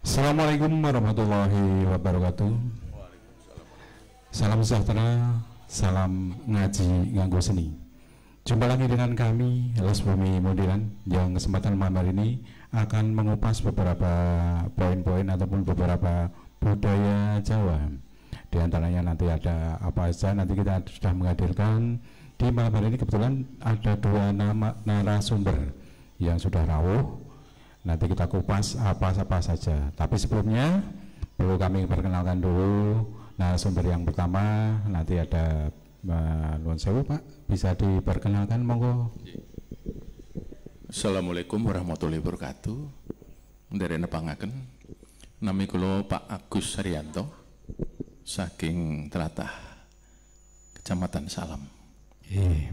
Assalamualaikum warahmatullahi wabarakatuh. Salam sejahtera, salam ngaji nganggo seni. Jumpa lagi dengan kami, Les Bumi Modern, yang kesempatan malam hari ini akan mengupas beberapa poin-poin ataupun beberapa budaya Jawa. Di antaranya nanti ada apa saja, nanti kita sudah menghadirkan di malam hari ini. Kebetulan ada dua narasumber yang sudah rawuh. Nanti kita kupas apa-apa saja. Tapi sebelumnya perlu kami perkenalkan dulu narasumber yang pertama. Nanti ada Nuwun Sewu, Pak, bisa diperkenalkan, monggo. Assalamualaikum warahmatullahi wabarakatuh. Dari nepangaken, nami kula Pak Agus Haryanto, saking Tlatah, Kecamatan Salam.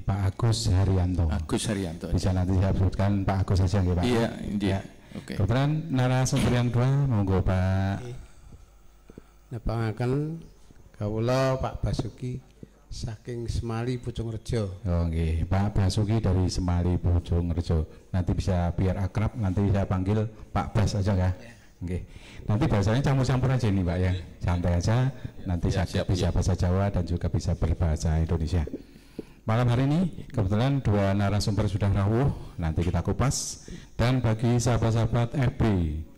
Pak Agus Haryanto. Agus Haryanto. Bisa nanti saya sebutkan Pak Agus saja, ya, Pak. Iya, ya. Oke. Kebetulan narasumber yang kedua, monggo Pak. Nepangaken kawula Pak Basuki saking Semali Bojongrejo. Oh, nggih, Pak Basuki dari Semali Bojongrejo. Nanti bisa biar akrab, nanti saya panggil Pak Bas aja ya. Nggih. Nanti bahasanya campur-campur aja nih, Pak ya. Santai aja. Nanti ya, saya bisa bahasa Jawa dan juga bisa berbahasa Indonesia. Malam hari ini kebetulan dua narasumber sudah rawuh, nanti kita kupas. Dan bagi sahabat-sahabat FB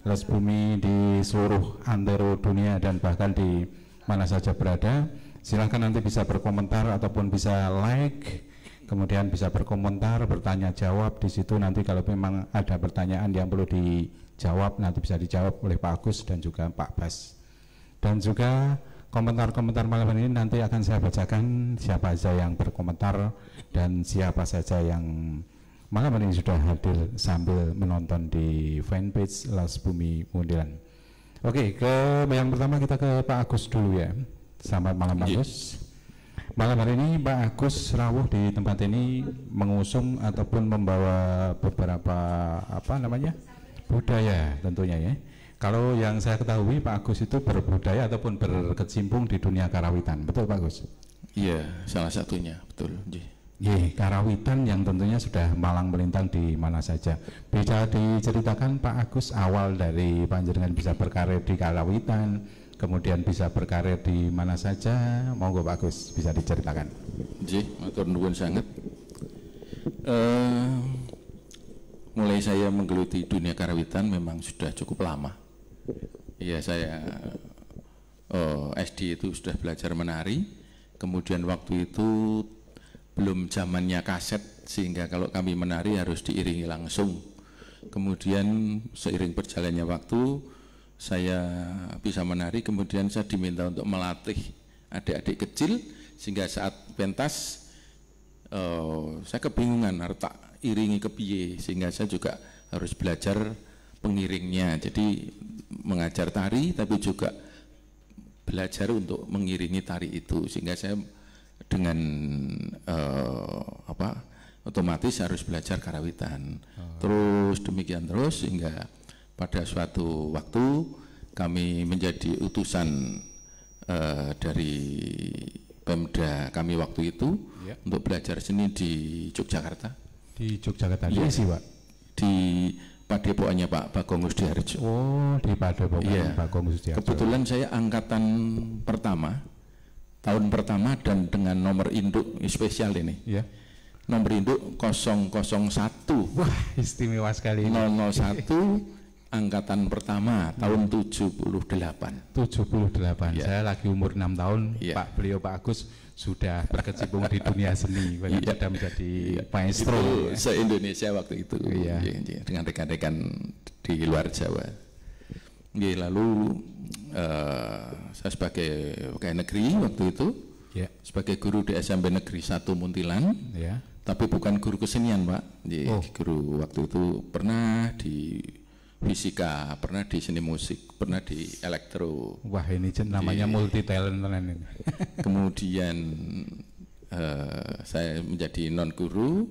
Les Bumi di seluruh antero dunia dan bahkan di mana saja berada, silahkan nanti bisa berkomentar ataupun bisa like, kemudian bisa berkomentar, bertanya jawab di situ. Nanti kalau memang ada pertanyaan yang perlu dijawab, nanti bisa dijawab oleh Pak Agus dan juga Pak Bas. Dan juga komentar-komentar malam ini nanti akan saya bacakan siapa saja yang berkomentar dan siapa saja yang malam ini sudah hadir sambil menonton di fanpage Les Bumi Modern. Oke, ke yang pertama kita ke Pak Agus dulu ya. Selamat malam Pak Agus. Malam hari ini Pak Agus rawuh di tempat ini mengusung ataupun membawa beberapa budaya tentunya ya. Kalau yang saya ketahui Pak Agus itu berbudaya ataupun berkecimpung di dunia karawitan, betul Pak Agus? Iya, salah satunya, betul. Iya, karawitan yang tentunya sudah malang melintang di mana saja. Bisa diceritakan Pak Agus awal dari panjenengan bisa berkarir di karawitan, kemudian bisa berkarir di mana saja, monggo Pak Agus bisa diceritakan. Nggih, matur nuwun sanget. Mulai saya menggeluti dunia karawitan memang sudah cukup lama. Iya, saya SD itu sudah belajar menari, kemudian waktu itu belum zamannya kaset, sehingga kalau kami menari harus diiringi langsung. Kemudian seiring berjalannya waktu, saya bisa menari, kemudian saya diminta untuk melatih adik-adik kecil, sehingga saat pentas saya kebingungan harus tak iringi ke piye, sehingga saya juga harus belajar pengiringnya. Jadi mengajar tari tapi juga belajar untuk mengiringi tari itu, sehingga saya dengan otomatis harus belajar karawitan. Terus demikian terus sehingga pada suatu waktu kami menjadi utusan dari Pemda kami waktu itu untuk belajar seni di Yogyakarta. Di Yogyakarta, ya, sih Pak? Di Padepokannya Pak Bagong Sudiharjo. Oh, di Padepokan ya. Bagong Sudiharjo. Kebetulan saya angkatan pertama, tahun pertama, dan dengan nomor induk spesial ini. Ya. Nomor induk 001. Wah, istimewa sekali. 001 angkatan pertama tahun 78. 78. Ya. Saya lagi umur 6 tahun, ya. Pak Agus sudah berkecimpung di dunia seni, ya. sudah menjadi maestro ya. Se-Indonesia waktu itu, ya. Ya, dengan rekan-rekan di luar Jawa. Ya, lalu saya sebagai pegawai negeri waktu itu, ya. Sebagai guru di SMP Negeri 1 Muntilan, ya. Tapi bukan guru kesenian Pak. Ya, guru waktu itu pernah di fisika, pernah di seni musik, pernah di elektro. Wah, ini namanya multi talent. Kemudian saya menjadi non guru,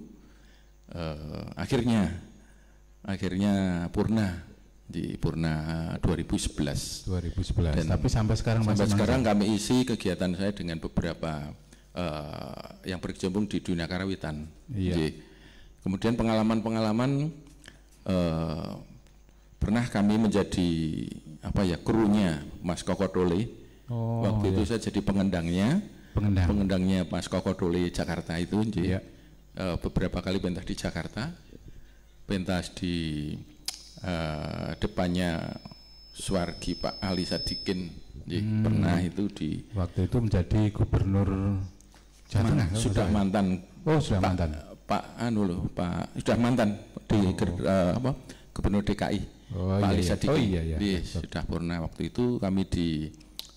akhirnya purna di Purna 2011. Dan tapi sampai sekarang kami isi kegiatan saya dengan beberapa yang berkecimpung di dunia karawitan. Iya. Kemudian pengalaman-pengalaman pernah kami menjadi apa ya, krunya Mas Kokodole. Waktu itu saya jadi pengendangnya Mas Kokodole Jakarta itu. Beberapa kali pentas di Jakarta, pentas di depannya Suwargi Pak Ali Sadikin, pernah itu di waktu itu menjadi gubernur Jawa Tengah. Sudah mantan. Sudah mantan. Pak sudah mantan di Gubernur DKI. Pak Ali Sadikin. Sudah pernah waktu itu kami di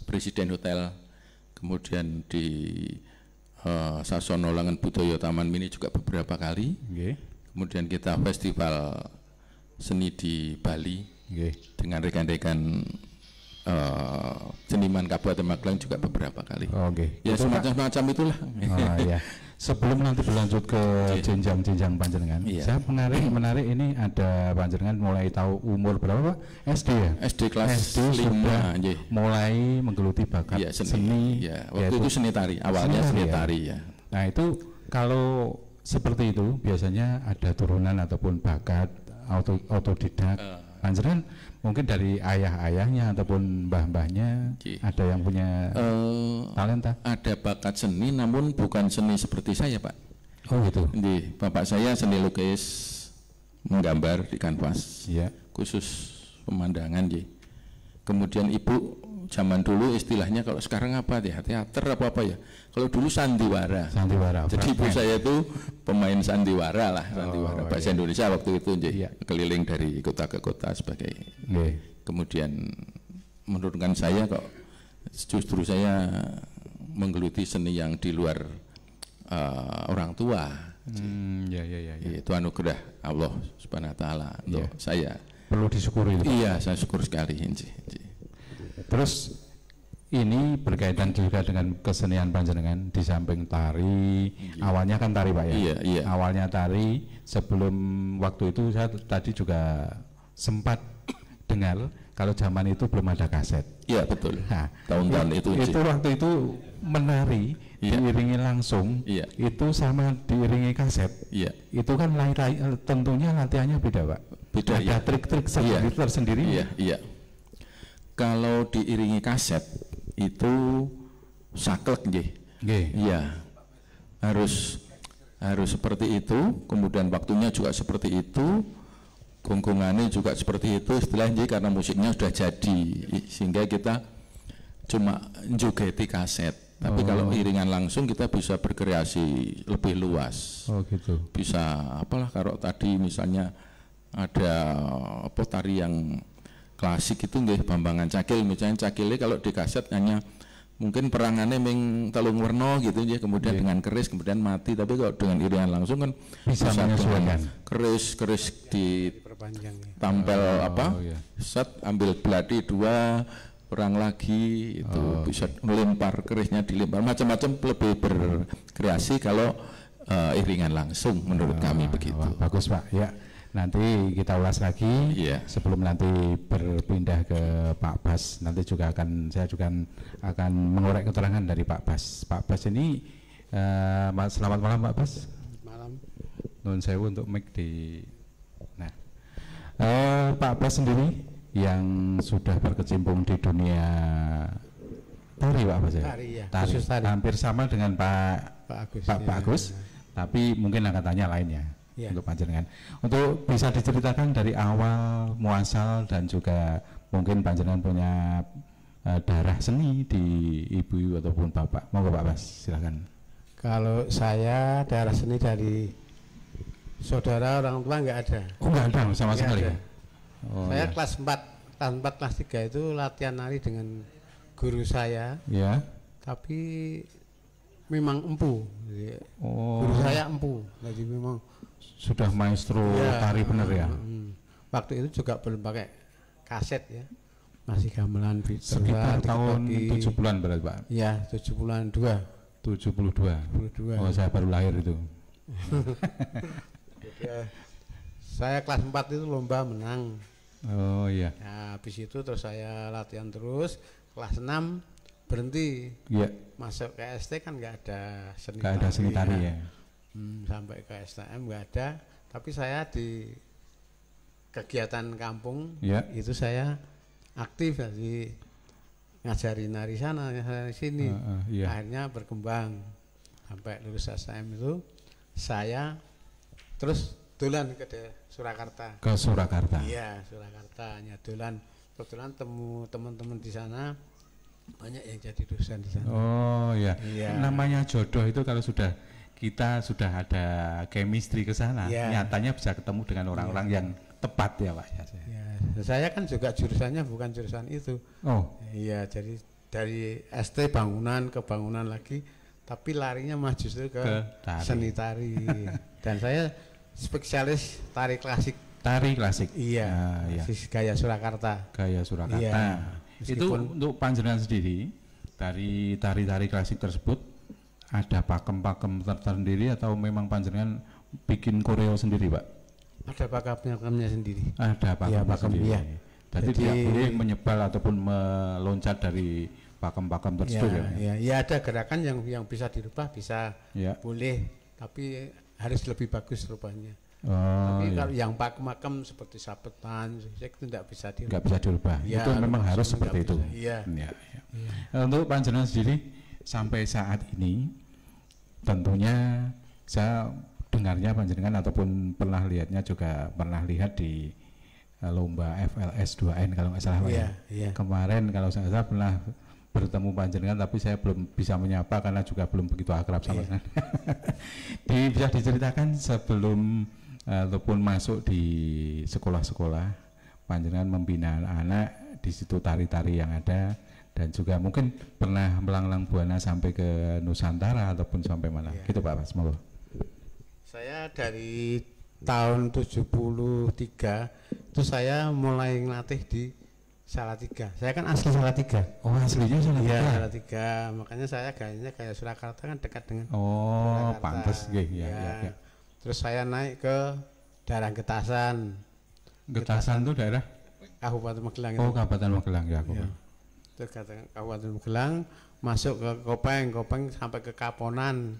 Presiden Hotel, kemudian di Sasono Langen Budaya Taman Mini juga beberapa kali. Kemudian kita festival seni di Bali dengan rekan-rekan seniman Kabupaten Magelang juga beberapa kali. Ya semacam itulah. Sebelum nanti berlanjut ke jenjang-jenjang panjenengan, saya menarik ini ada panjenengan mulai tahu umur berapa Pak? SD ya? SD kelas 5 sudah mulai menggeluti bakat seni. Waktu itu seni tari, awalnya seni tari ya. Nah itu kalau seperti itu biasanya ada turunan ataupun bakat autodidak. Panjenengan mungkin dari ayah-ayahnya ataupun mbah-mbahnya ada yang punya talenta? Ada bakat seni namun bukan seni seperti saya Pak. Gitu. Bapak saya seni lukis, menggambar di kanvas, khusus pemandangan. Kemudian ibu zaman dulu istilahnya, kalau sekarang apa ya, teater apa ya, kalau dulu sandiwara. Jadi ibu saya itu pemain sandiwara lah, bahasa Indonesia waktu itu keliling dari kota ke kota sebagai. Kemudian menurunkan saya kok justru saya menggeluti seni yang di luar orang tua. Itu anugerah Allah Subhanahu Wa Taala untuk saya. Perlu disyukuri. Iya, saya syukur sekali. Terus ini berkaitan juga dengan kesenian panjenengan di samping tari. Awalnya kan tari Pak ya? Iya. Awalnya tari, sebelum waktu itu saya tadi juga sempat dengar kalau zaman itu belum ada kaset. Iya betul. Nah, tahun-tahun itu waktu itu menari diiringi langsung, itu sama diiringi kaset. Itu kan tentunya latihannya beda Pak. Beda. Ada trik-trik tersendiri. Iya. Kalau diiringi kaset itu saklek Iya. Harus seperti itu, kemudian waktunya juga seperti itu, gonggongannya juga seperti itu istilahnya, karena musiknya sudah jadi sehingga kita cuma njogeti kaset. Tapi kalau iringan langsung kita bisa berkreasi lebih luas. Gitu. Bisa apalah, kalau tadi misalnya ada tari yang klasik itu Bambangan Cakil, misalnya Cakilnya kalau di kaset hanya mungkin perangannya telung werno gitu kemudian dengan keris kemudian mati, tapi kalau dengan iringan langsung kan bisa menyesuaikan. Keris di tampil set, ambil belati 2 perang lagi itu bisa melempar, kerisnya dilempar, macam-macam, lebih berkreasi kalau iringan langsung menurut kami begitu. Bagus Pak ya. Nanti kita ulas lagi sebelum nanti berpindah ke Pak Bas. Nanti juga saya juga akan mengorek keterangan dari Pak Bas. Pak Bas ini selamat malam Pak Bas. Malam. Nuhun sewu untuk mic di. Nah, Pak Bas sendiri yang sudah berkecimpung di dunia tari Pak Bas ya. Tari. Hampir sama dengan Pak Agus. Tapi mungkin angkatannya lainnya. Untuk panjenengan, untuk bisa diceritakan dari awal muasal dan juga mungkin panjenengan punya darah seni di ibu ataupun bapak. Monggo Pak Bas, silakan. Kalau saya darah seni dari saudara orang tua nggak ada. Nggak ada sama sekali. Saya kelas 4, kelas 3 itu latihan nari dengan guru saya. Tapi memang empu. Guru saya empu, jadi memang sudah maestro tari benar ya. Waktu itu juga belum pakai kaset ya, masih gamelan sekitar tahun 70-an berarti Pak. Ya 72. Saya baru lahir itu. Saya kelas 4 itu lomba menang. Nah, habis itu terus saya latihan terus, kelas 6 berhenti. Masuk ke ST kan nggak ada seni tari ya. Sampai ke STM nggak ada, tapi saya di kegiatan kampung itu saya aktif jadi ngajari nari sana, ngajari sini. Iya. Akhirnya berkembang sampai lulus STM itu saya terus dolan ke Surakarta. Ke Surakarta. Iya, Surakarta. Dolan kebetulan temu teman-teman di sana banyak yang jadi dosen di sana. Oh iya. Iya. Namanya jodoh itu kalau kita sudah ada chemistry ke sana, nyatanya bisa ketemu dengan orang-orang yang tepat ya Pak. Ya, saya kan juga jurusannya bukan jurusan itu. Oh. Iya, jadi dari ST bangunan ke bangunan lagi, tapi larinya mah justru ke tari. Seni tari. Dan saya spesialis tari klasik. Tari klasik. Iya. Iya. Gaya Surakarta. Gaya Surakarta. Iya. Itu untuk panjenengan sendiri dari tari-tari klasik tersebut ada pakem-pakem tersendiri atau memang panjenengan bikin koreo sendiri Pak? Ada pakemnya sendiri. Ada pakem sendiri. Iya. Jadi tidak boleh menyebal ataupun meloncat dari pakem-pakem tersebut ya? Ya ada gerakan yang bisa dirubah bisa boleh, tapi harus lebih bagus rupanya. Tapi kalau yang pakem-pakem seperti sabetan, itu tidak bisa dirubah. Nggak bisa dirubah. Ya, itu memang harus seperti itu. Iya. Ya. Untuk panjenengan sendiri sampai saat ini, tentunya saya dengarnya panjenengan ataupun pernah lihatnya juga pernah lihat di lomba FLS 2N kalau nggak salah Pak. Iya. Kemarin kalau saya pernah bertemu panjenengan tapi saya belum bisa menyapa karena juga belum begitu akrab sama saya. Bisa diceritakan sebelum ataupun masuk di sekolah-sekolah panjenengan membina anak di situ tari-tari yang ada dan juga mungkin pernah melanglang buana sampai ke Nusantara ataupun sampai mana gitu Pak Semoga. Saya dari tahun 73 itu saya mulai ngelatih di Salatiga. Saya kan asli Salatiga. Oh aslinya Salatiga. Iya Salatiga. Makanya saya gayanya kayak Surakarta kan dekat dengan. Oh pantas ya. Terus saya naik ke daerah Getasan. Getasan itu daerah Kabupaten Magelang. Oh Kabupaten Magelang ya. Terus Kabupaten Magelang masuk ke Kopeng sampai ke Kaponan.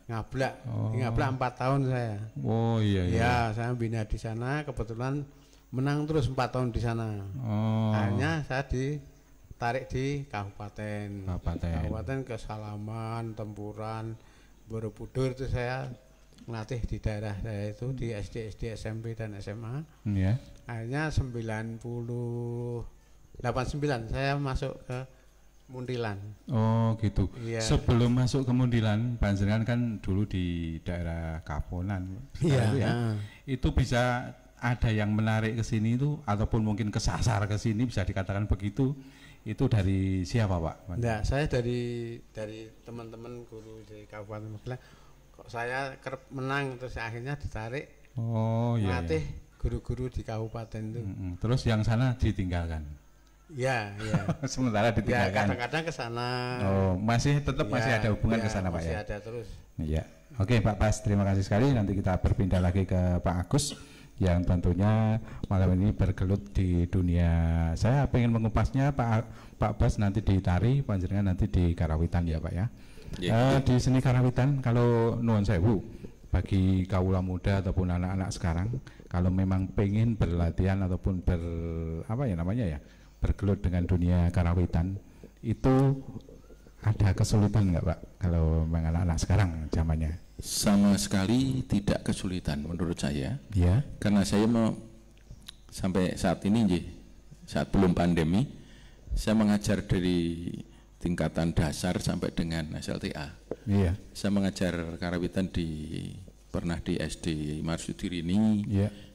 Ngablak. Ngablak 4 tahun saya. Oh iya. Ya saya bina di sana kebetulan menang terus 4 tahun di sana. Akhirnya saya ditarik di kabupaten ke Salaman, Tempuran, Borobudur itu saya melatih di daerah saya itu di SD, SMP dan SMA. Iya. Akhirnya 89 saya masuk ke Muntilan. Oh gitu. Iya. Sebelum masuk ke Muntilan, panjenengan kan dulu di daerah Kaponan. Iya. Itu bisa ada yang menarik ke sini itu ataupun mungkin kesasar ke sini bisa dikatakan begitu. Itu dari siapa Pak? Enggak, saya dari teman-teman guru di Kabupaten Magelang. Kok saya kerap menang terus akhirnya ditarik. Melatih guru-guru di kabupaten itu. Terus yang sana ditinggalkan. Iya. Sementara ditinggalkan. Ya, kadang-kadang ke sana. Oh, masih ada hubungan ke sana Pak ya? Masih ada terus. Iya. Oke Pak Bas, terima kasih sekali. Nanti kita berpindah lagi ke Pak Agus yang tentunya malam ini bergelut di dunia. Saya pengen mengupasnya Pak Bas nanti di tari, panjenengan nanti di karawitan ya Pak ya. Di seni karawitan kalau nuwun sewu bagi kaula muda ataupun anak-anak sekarang kalau memang pengen berlatihan ataupun bergelut dengan dunia karawitan itu ada kesulitan nggak Pak kalau memang anak-anak sekarang zamannya? Sama sekali tidak kesulitan menurut saya. Ya. Karena saya mau sampai saat ini saat belum pandemi saya mengajar dari tingkatan dasar sampai dengan SLTA. Iya. Saya mengajar karawitan pernah di SD Marsudirini,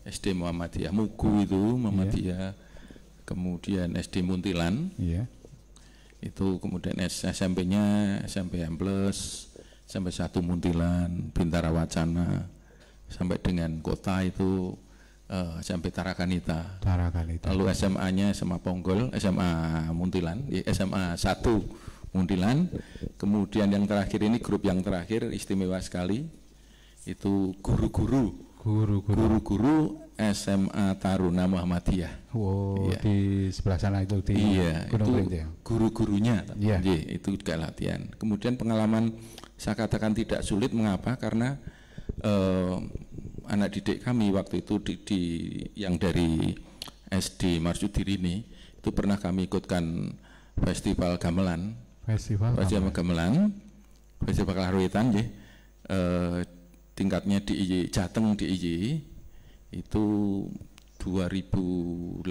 SD Muhammadiyah Mugu itu, Muhammadiyah, kemudian SD Muntilan, itu kemudian SMP-nya SMP Ambles, sampai 1 Muntilan, Bintara Wacana, sampai dengan kota itu sampai Tarakanita. Lalu SMA-nya SMA Ponggol, SMA Muntilan, SMA 1 Muntilan. Kemudian yang terakhir ini grup yang terakhir istimewa sekali, itu guru-guru SMA Taruna Muhammadiyah. Di sebelah sana itu di Gunung itu guru-gurunya. Itu juga latihan. Kemudian pengalaman saya katakan tidak sulit, mengapa? Karena anak didik kami waktu itu yang dari SD Marsudirini itu pernah kami ikutkan Festival Gamelan. Festival Gamelan, Festival Karawitan ya. Tingkatnya di IY, Jateng di IY itu 2018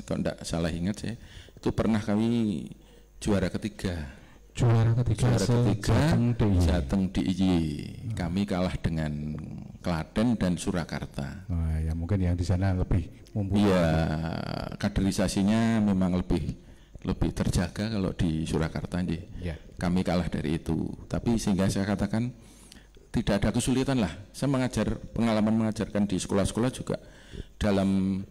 kalau tidak salah ingat saya, itu pernah kami juara ketiga Jateng DIY. Kami kalah dengan Klaten dan Surakarta. Ya mungkin yang di sana lebih mumpuni. Iya, kaderisasinya memang lebih terjaga kalau di Surakarta. Ya. Kami kalah dari itu. Tapi sehingga saya katakan tidak ada kesulitan lah. Saya pengalaman mengajarkan di sekolah-sekolah juga dalam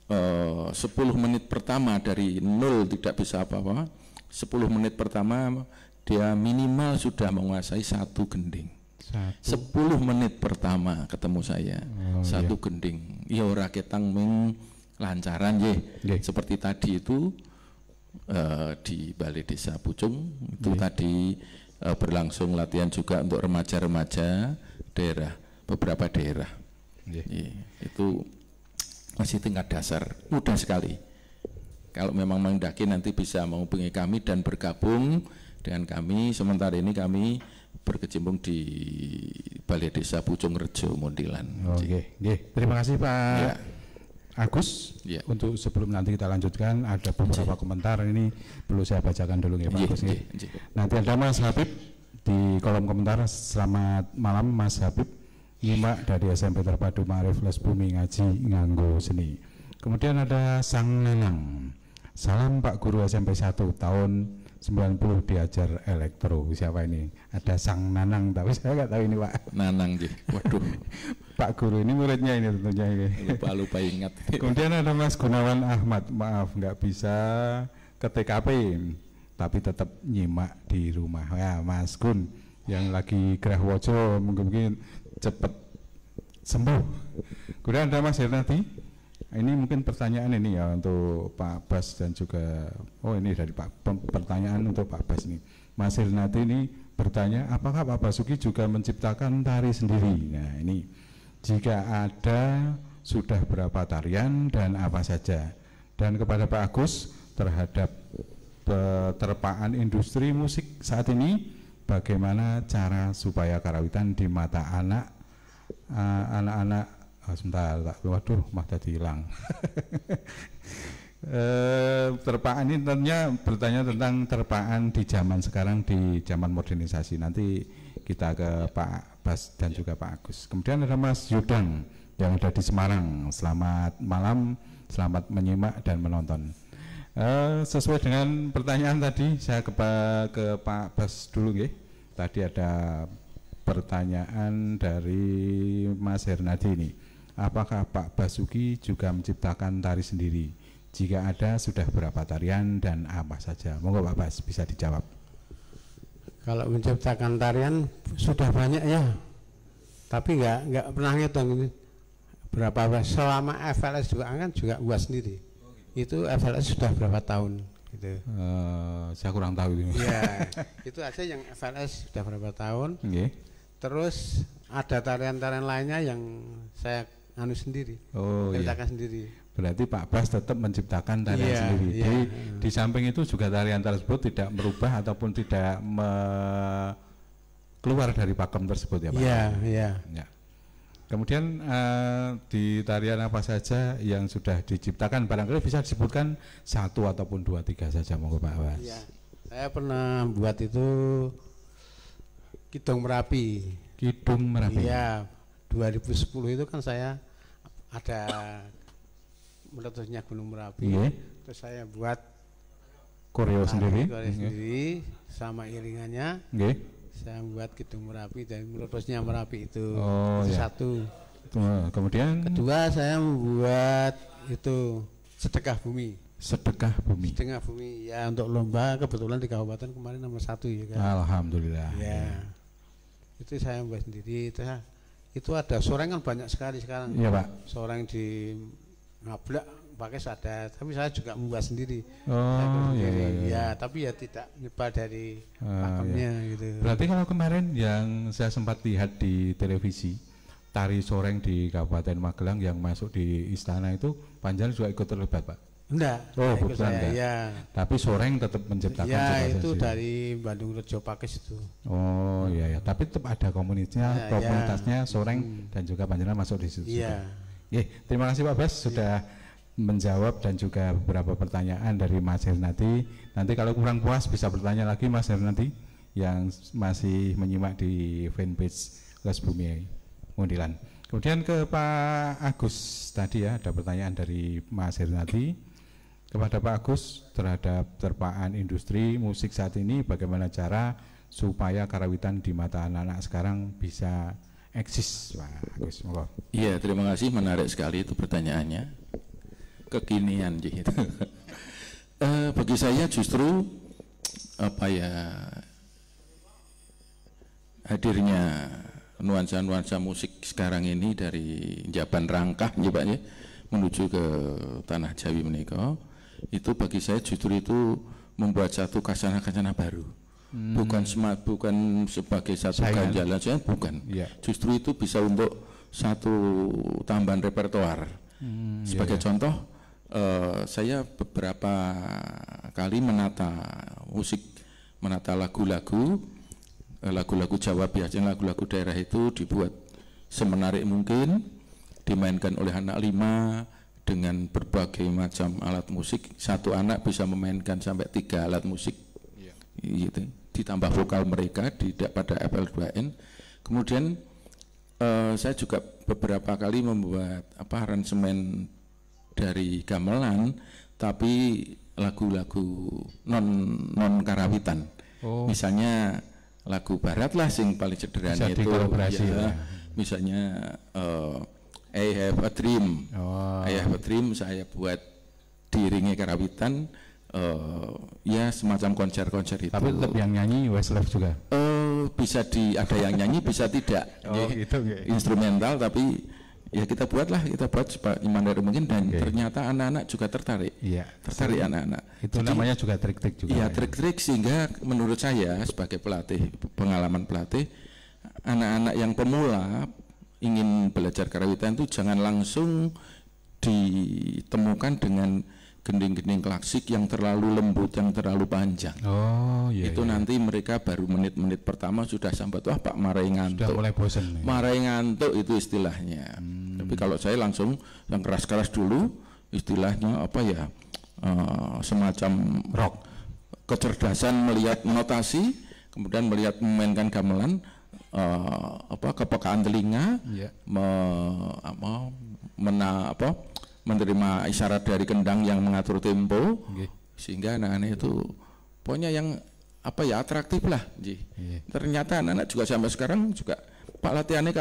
10 menit pertama dari nol tidak bisa apa-apa. 10 menit pertama dia minimal sudah menguasai 1 gending. 10 menit pertama ketemu saya satu gending. Ya ora ketang ming lancaran seperti tadi itu di Balai Desa Pucung itu tadi berlangsung latihan juga untuk remaja-remaja daerah, beberapa daerah. Itu masih tingkat dasar, mudah sekali. Kalau memang mendaki nanti bisa menghubungi kami dan bergabung dengan kami. Sementara ini kami berkecimpung di Balai Desa Pucung Rejo Muntilan. Terima kasih Pak Agus. Untuk sebelum nanti kita lanjutkan, ada beberapa komentar ini perlu saya bacakan dulu ya Pak Agus. Nanti ada Mas Habib di kolom komentar. Selamat malam Mas Habib, nyimak dari SMP Terpadu Ma'arif Les Bumi ngaji nganggo seni. Kemudian ada Sang Nanang, salam Pak Guru SMP 1 tahun 90 diajar elektro. Siapa ini? Ada Sang Nanang, tapi saya nggak tahu ini Pak. Nanang sih. Waduh. Pak Guru ini muridnya ini tentunya ini. Lupa ingat. Kemudian ada Mas Gunawan Ahmad, maaf nggak bisa ke TKP, tapi tetap nyimak di rumah. Ya Mas Gun yang lagi gerah wojo mungkin cepat sembuh. Kemudian ada Mas Hernati. Ini mungkin pertanyaan ini ya untuk Pak Bas dan juga ini dari pertanyaan untuk Pak Bas ini. Mas Hernati ini bertanya, apakah Pak Basuki juga menciptakan tari sendiri? Nah ini, jika ada sudah berapa tarian dan apa saja? Dan kepada Pak Agus terhadap keterpaan industri musik saat ini, bagaimana cara supaya karawitan di mata anak-anak sebentar, waduh, mah tadi hilang. Terpaan ini tentunya bertanya tentang terpaan di zaman sekarang, di zaman modernisasi. Nanti kita ke Pak Bas dan juga Pak Agus. Kemudian ada Mas Yudang yang ada di Semarang. Selamat malam, selamat menyimak dan menonton. Sesuai dengan pertanyaan tadi, saya ke Pak Bas dulu ya. Tadi ada pertanyaan dari Mas Hernadi ini. Apakah Pak Basuki juga menciptakan tari sendiri? Jika ada, sudah berapa tarian dan apa saja? Monggo Pak Bas bisa dijawab. Kalau menciptakan tarian sudah banyak ya, tapi nggak pernah ngitung ini berapa. Selama FLS juga kan juga buat sendiri. Itu FLS sudah berapa tahun? Gitu. Saya kurang tahu itu. Ya, itu aja yang FLS sudah berapa tahun. Terus ada tarian-tarian lainnya yang saya sendiri, menciptakan sendiri. Berarti Pak Bas tetap menciptakan tarian sendiri. Jadi di samping itu juga tarian tersebut tidak merubah ataupun tidak keluar dari pakem tersebut ya Pak. Iya. Kemudian di tarian apa saja yang sudah diciptakan, barangkali bisa disebutkan 1 ataupun 2, 3 saja, monggo Pak Bas. Iya. Saya pernah buat itu Kidung Merapi. Kidung Merapi. Iya. 2010 itu kan saya ada meletusnya Gunung Merapi. Terus saya buat koreo sendiri sama iringannya. Saya buat Kidung Merapi dan meletusnya Merapi itu. Itu satu. Kemudian kedua saya membuat itu Sedekah Bumi. Sedekah Bumi. Sedekah Bumi ya, untuk lomba kebetulan di kabupaten kemarin nomor 1 ya kan. Alhamdulillah. Ya. Itu saya membuat sendiri. Itu ada soreng kan banyak sekali sekarang. Iya Pak. Soreng di Ngablak pakai sadar, tapi saya juga membuat sendiri. Ya, tapi ya tidak nyebar dari pakemnya gitu. Berarti kalau kemarin yang saya sempat lihat di televisi, tari soreng di Kabupaten Magelang yang masuk di istana itu, Panjenengan juga ikut terlibat Pak? Enggak. Oh, bukan enggak. Ya. Tapi Soreng tetap menciptakan. Ya, itu dari Bandung Rejo Pakis itu. Oh, iya ya. Tapi tetap ada komunitasnya Soreng dan juga Panjenengan masuk di situ. Iya. Terima kasih Pak Bas sudah menjawab dan juga beberapa pertanyaan dari Mas Hernati. Nanti kalau kurang puas bisa bertanya lagi Mas Hernati yang masih menyimak di fanpage Les Bumi Mundilan. Kemudian ke Pak Agus tadi ya, ada pertanyaan dari Mas Hernati kepada Pak Agus terhadap terpaan industri musik saat ini, bagaimana cara supaya karawitan di mata anak-anak sekarang bisa eksis, Pak Agus. Iya, terima kasih, menarik sekali itu pertanyaannya. Kekinian gitu. Bagi saya justru hadirnya nuansa-nuansa musik sekarang ini dari Jaban Rangkah ya, menuju ke tanah Jawi menika, itu bagi saya justru itu membuat satu kasana-kasana baru. Bukan sebagai satu ganjalan, saya bukan. Justru itu bisa untuk satu tambahan repertoar. Sebagai contoh, saya beberapa kali menata lagu-lagu Jawa, biasanya lagu-lagu daerah itu dibuat semenarik mungkin, dimainkan oleh anak 5 dengan berbagai macam alat musik. Satu anak bisa memainkan sampai 3 alat musik, gitu. Ditambah vokal mereka pada FL2N. Kemudian saya juga beberapa kali membuat aransemen dari gamelan, tapi lagu-lagu non karawitan. Misalnya lagu barat lah sing paling sederhana itu ya. Misalnya I Have a Dream. I Have a Dream saya buat diiringi karawitan, ya semacam konser-konser itu. Tapi tetap yang nyanyi Westlife juga. Bisa ada yang nyanyi, bisa tidak. Gitu, instrumental, tapi ya kita buat sebanyak mungkin, dan ternyata anak-anak juga tertarik. Tertarik anak-anak. Itu jadi, namanya juga trik-trik juga. Iya, trik-trik, sehingga menurut saya sebagai pelatih, pengalaman pelatih, anak-anak yang pemula ingin belajar karawitan itu jangan langsung ditemukan dengan gending-gending klasik yang terlalu lembut, yang terlalu panjang. Itu nanti mereka baru menit-menit pertama sudah sambat, wah Pak marai ngantuk. Sudah mulai bosan. Marai ngantuk itu istilahnya. Tapi kalau saya langsung yang keras-keras dulu, istilahnya semacam rock, kecerdasan melihat notasi, kemudian melihat memainkan gamelan, kepekaan telinga, menerima isyarat dari kendang yang mengatur tempo, sehingga anak-anak itu pokoknya yang atraktif lah. Ternyata anak-anak juga sampai sekarang juga, Pak latihannya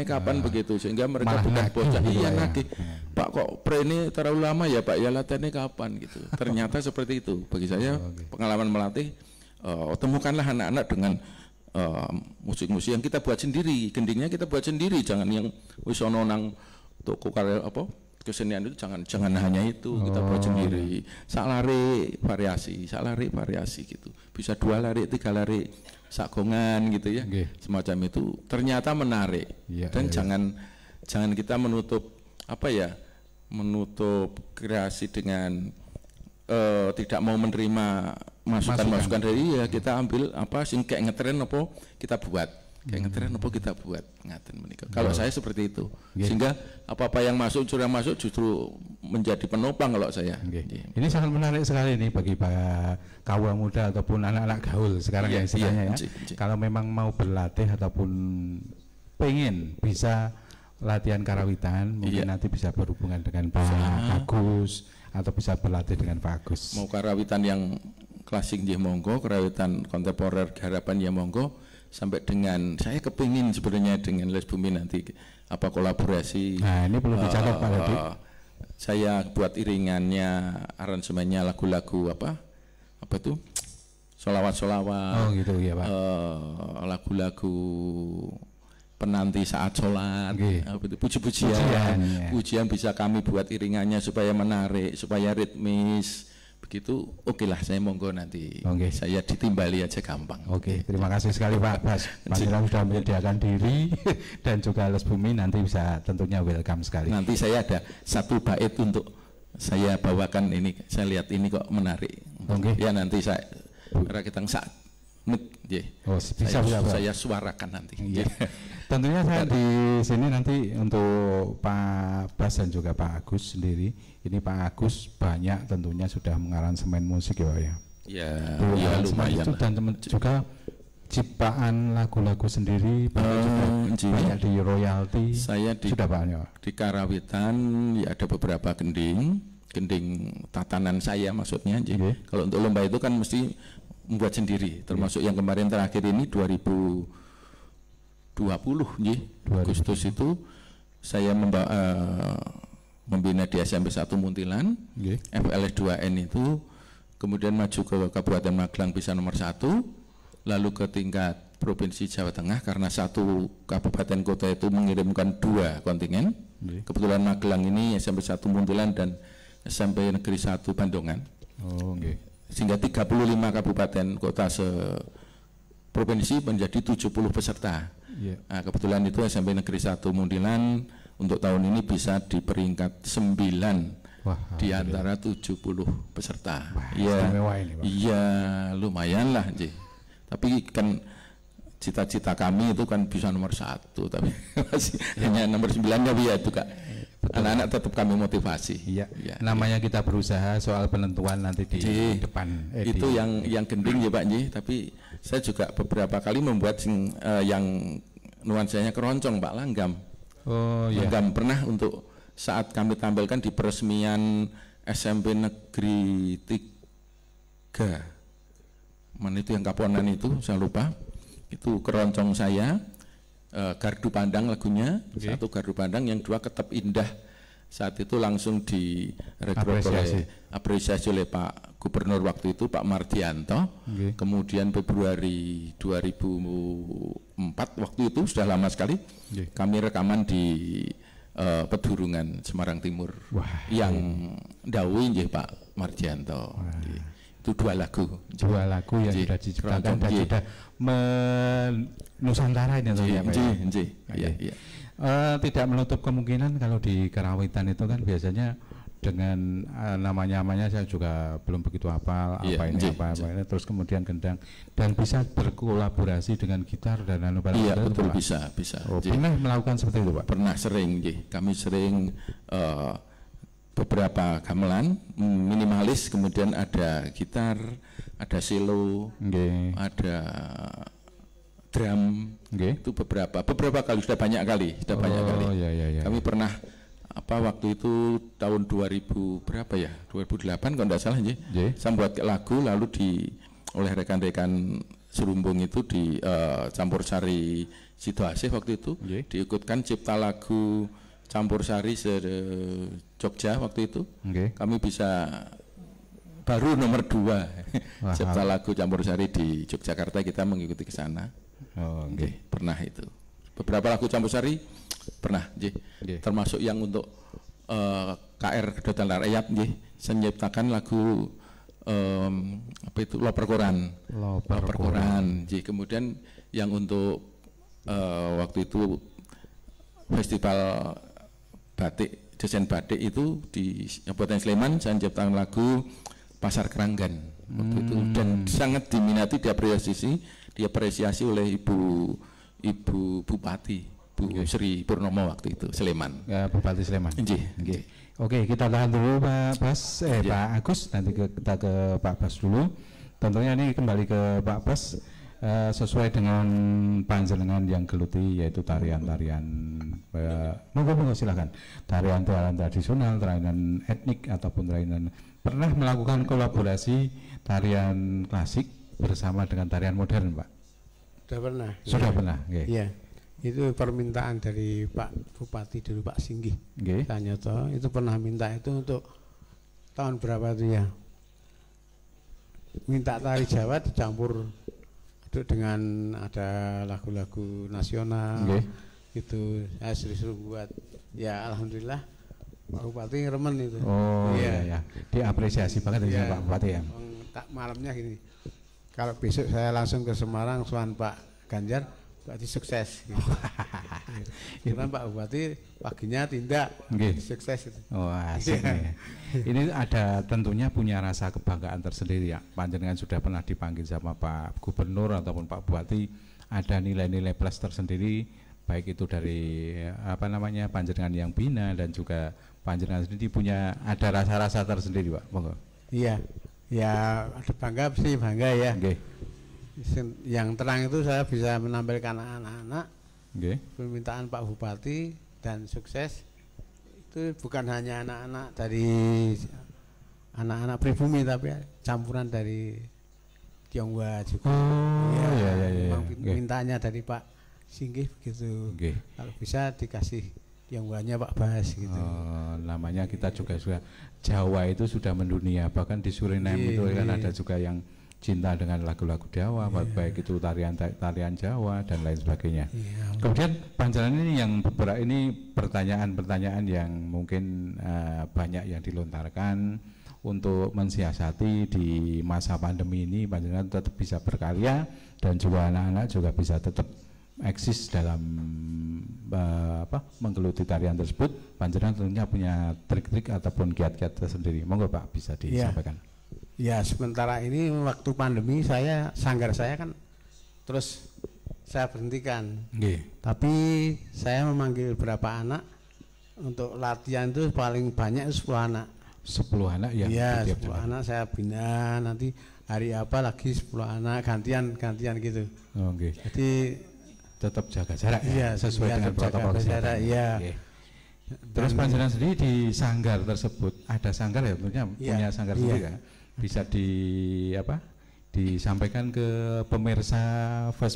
kapan begitu, sehingga mereka bukan bocah nagih. Pak kok pre ini terlalu lama ya Pak, ya latihannya kapan gitu. Ternyata seperti itu. Bagi saya pengalaman melatih, temukanlah anak-anak dengan musik-musik yang kita buat sendiri, gendingnya kita buat sendiri, jangan yang wis ono nang toko karya kesenian itu, jangan hanya itu, kita buat sendiri. Salari variasi gitu, bisa 2 lari 3 lari sagongan gitu ya, semacam itu, ternyata menarik. Dan jangan kita menutup kreasi dengan tidak mau menerima masukan dari kita ambil sing kayak ngetren kita buat ngaten menika. Kalau saya seperti itu, sehingga apa-apa yang masuk justru menjadi penopang kalau saya. Ini sangat menarik sekali nih bagi para kaula muda ataupun anak-anak gaul sekarang yang istilahnya Kalau memang mau berlatih ataupun pengen bisa latihan karawitan, mungkin nanti bisa berhubungan dengan Pak Agus atau bisa berlatih dengan Pak Agus. Mau karawitan yang klasik ya monggo, karawitan kontemporer garapan ya monggo, sampai dengan saya kepingin sebenarnya dengan Les Bumi nanti kolaborasi. Nah ini perlu dicatat Pak Ledi. Saya buat iringannya, aransemennya lagu-lagu solawat-solawat. Gitu ya Pak. Lagu-lagu penanti saat sholat, puji-pujian bisa kami buat iringannya supaya menarik, supaya ritmis, begitu. Oke lah, saya monggo nanti. Saya ditimbali aja gampang. Terima kasih sekali Pak Bas. Panjenengan sudah menyediakan diri dan juga Les Bumi nanti bisa tentunya welcome sekali. Nanti saya ada 1 bait untuk saya bawakan ini, saya lihat ini kok menarik. Ya nanti saya kita saya suarakan nanti. Tentunya saya di sini nanti untuk Pak Bas dan juga Pak Agus sendiri. Ini Pak Agus banyak tentunya sudah mengaransemen musik ya Pak ya. Ya lumayan. Itu, dan juga ciptaan lagu-lagu sendiri juga banyak di royalti. Saya sudah banyak. Di Karawitan ya ada beberapa gending tatanan saya maksudnya. Kalau untuk lomba itu kan mesti membuat sendiri, termasuk yang kemarin terakhir ini 2020 Agustus itu saya membina di SMP 1 Muntilan, FLS 2N itu, kemudian maju ke Kabupaten Magelang bisa nomor 1, lalu ke tingkat Provinsi Jawa Tengah karena satu kabupaten kota itu mengirimkan 2 kontingen. Kebetulan Magelang ini SMP 1 Muntilan dan SMP Negeri 1 Bandungan. Sehingga 35 kabupaten kota se-provinsi menjadi 70 peserta. Nah, kebetulan itu SMP Negeri 1 Muntilan untuk tahun ini bisa di peringkat 9 di antara 70 peserta. Iya, lumayan lah, tapi kan cita-cita kami itu kan bisa nomor 1, tapi masih hanya nomor 9 ya itu Kak. Anak-anak tetap kami motivasi. Namanya kita berusaha, soal penentuan nanti di depan. Itu yang gending ya Pak tapi saya juga beberapa kali membuat yang nuansanya keroncong Pak, langgam. Langgam pernah untuk saat kami tampilkan di peresmian SMP Negeri 3. Mana itu yang Kaponan itu, saya lupa. Itu keroncong saya, Gardu Pandang lagunya, satu Gardu Pandang, yang 2 Ketep Indah. Saat itu langsung apresiasi oleh Pak Gubernur waktu itu, Pak Mardianto. Kemudian Februari 2004 waktu itu, sudah lama sekali, kami rekaman di Pedurungan Semarang Timur, yang dawi Pak Mardianto. Itu 2 lagu. 2 lagu yang sudah diciptakan dan sudah Nusantara ini ya Pak. Tidak menutup kemungkinan kalau di Karawitan itu kan biasanya dengan namanya saya juga belum begitu hafal apa ini, terus kemudian gendang dan bisa berkolaborasi dengan gitar dan betul bisa. Pernah melakukan seperti itu Pak? Pernah, sering kami sering beberapa gamelan minimalis, kemudian ada gitar, ada cello, ada drum, itu beberapa kali, sudah banyak kali. Kami pernah waktu itu tahun 2000 berapa ya, 2008 kalau tidak salah saya buat lagu, lalu oleh rekan-rekan Serumbung itu di Campursari Sidoasih waktu itu diikutkan cipta lagu Campursari Jogja waktu itu. Kami bisa baru nomor 2 cipta lagu Campursari di Yogyakarta, kita mengikuti ke sana. Pernah itu beberapa lagu Campursari pernah, termasuk yang untuk KR Kedaulatan Rakyat, saya menciptakan lagu Loper Koran. Kemudian yang untuk waktu itu festival batik, desain batik itu di Kabupaten Sleman, saya menciptakan lagu Pasar Keranggan waktu itu, dan sangat diminati, diapresiasi oleh Ibu Bupati, Bu Sri Purnomo waktu itu, Sleman. Bupati Sleman. Oke, kita tahan dulu Pak Bas, Pak Agus, nanti kita ke Pak Bas dulu. Tentunya ini kembali ke Pak Bas, sesuai dengan panjenengan yang geluti, yaitu tarian-tarian, monggo silakan, tarian-tarian tradisional, tarian etnik ataupun tarian. Pernah melakukan kolaborasi tarian klasik bersama dengan tarian modern Pak? Sudah pernah. Iya, itu permintaan dari Pak Bupati dulu, Pak Singgih Tanyoto, itu pernah minta itu untuk tahun berapa itu ya, minta tari Jawa dicampur dengan ada lagu-lagu nasional. Itu saya suruh buat, ya alhamdulillah Pak Bupati remen itu. Diapresiasi banget ya Pak Bupati ya. Tak malamnya gini, kalau besok saya langsung ke Semarang soal Pak Ganjar, berarti sukses. Cuman Pak Bupati paginya tindak, sukses itu. Oh asik nih. Ini ada tentunya punya rasa kebanggaan tersendiri ya. Panjenengan sudah pernah dipanggil sama Pak Gubernur ataupun Pak Bupati, ada nilai-nilai plus tersendiri, baik itu dari apa namanya panjenengan yang bina dan juga panjenengan sendiri punya ada rasa-rasa tersendiri Pak. Monggo. Iya, ya ada bangga sih bangga ya. Yang terang itu saya bisa menampilkan anak-anak, permintaan Pak Bupati dan sukses itu bukan hanya anak-anak dari anak-anak pribumi tapi campuran dari Tionghoa juga. Mintanya dari Pak Singgih begitu. Kalau bisa dikasih Tionghoanya Pak Bas gitu. Namanya kita juga Jawa itu sudah mendunia, bahkan di Suriname itu kan ada juga yang cinta dengan lagu-lagu Jawa, baik itu tarian Jawa dan lain sebagainya. Kemudian panjenengan ini yang beberapa ini pertanyaan-pertanyaan yang mungkin banyak yang dilontarkan untuk mensiasati di masa pandemi ini, panjenengan tetap bisa berkarya dan juga anak-anak juga bisa tetap eksis dalam menggeluti tarian tersebut. Panjenengan tentunya punya trik-trik ataupun kiat-kiat tersendiri. Monggo Pak bisa disampaikan. Ya sementara ini waktu pandemi sanggar saya kan terus saya berhentikan. Tapi saya memanggil beberapa anak untuk latihan itu paling banyak 10 anak. 10 anak ya? Iya 10 anak saya bina, nanti hari apa lagi 10 anak gantian gitu. Jadi tetap jaga jarak ya, sesuai dengan protokol kesehatan. Terus panjenengan sendiri di sanggar tersebut ada sanggar ya tentunya punya sanggar sendiri ya? Bisa disampaikan ke pemirsa Les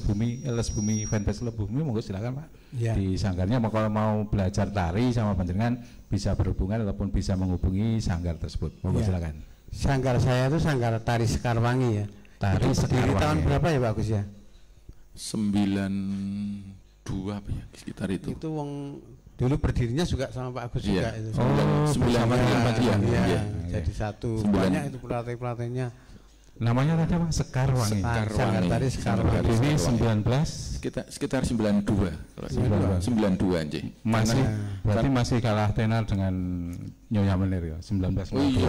Bumi fanpage Les Bumi, monggo silakan Pak. Di sanggarnya kalau mau belajar tari sama panjenengan bisa berhubungan ataupun bisa menghubungi sanggar tersebut. Monggo silakan. Sanggar saya itu sanggar tari Sekarwangi ya. Tari Sekarwangi. Tahun berapa ya Pak Gus ya? 92 apa ya sekitar itu. Itu dulu berdirinya juga sama Pak Agus juga itu. 94 ya. Jadi satu banyak itu pelatih-pelatihnya. Namanya tadi apa? Sekarwangi. Tari Sekarwangi. Ini 19 sekitar 92. 92 anjing. Berarti masih kalah tenar dengan Nyonya Menir ya 19. Oh iya.